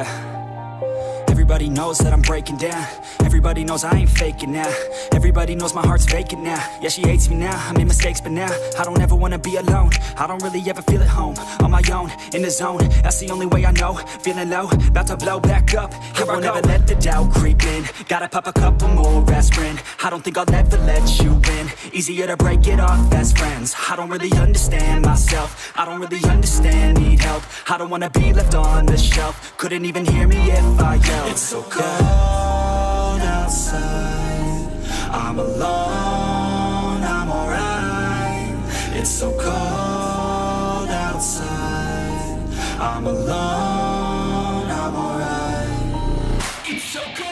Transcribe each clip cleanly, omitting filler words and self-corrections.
Yeah. Everybody knows that I'm breaking down. Everybody knows I ain't faking now. Everybody knows my heart's vacant now. Yeah, she hates me now, I made mistakes, but now I don't ever wanna be alone. I don't really ever feel at home. On my own, in the zone, that's the only way I know. Feeling low, about to blow back up. Here I won't ever let the doubt creep in. Gotta pop a couple more aspirin. I don't think I'll ever let you in. Easier to break it off as friends. I don't really understand myself. I don't really understand, need help. I don't wanna be left on the shelf. Couldn't even hear me if I yelled. It's so cold outside, I'm alone, I'm alright. It's so cold outside, I'm alone, I'm alright. It's so cold.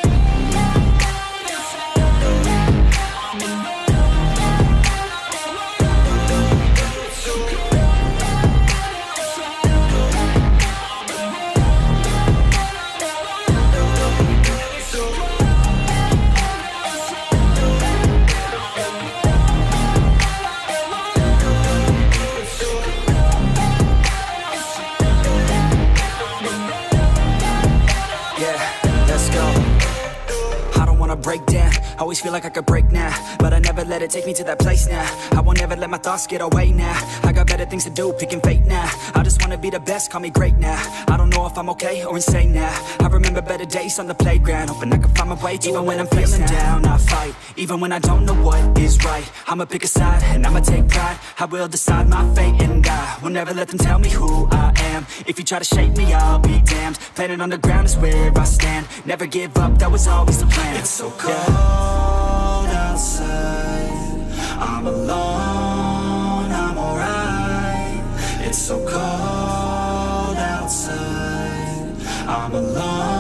Break down, always feel like I could break now, but I never let it take me to that place now. I won't ever let my thoughts get away now. I got better things to do, picking fate now. I just wanna be the best, call me great now. I don't know if I'm okay or insane now. I remember better days on the playground, hoping I can find my way to even when I'm feeling down, I fight. Even when I don't know what is right, I'ma pick a side and I'ma take pride. I will decide my fate and I will never let them tell me who I am. If you try to shape me, I'll be damned. Planet on the ground is where I stand. Never give up, that was always the plan. It's so cold outside, I'm alone, I'm alright. It's so cold outside, I'm alone.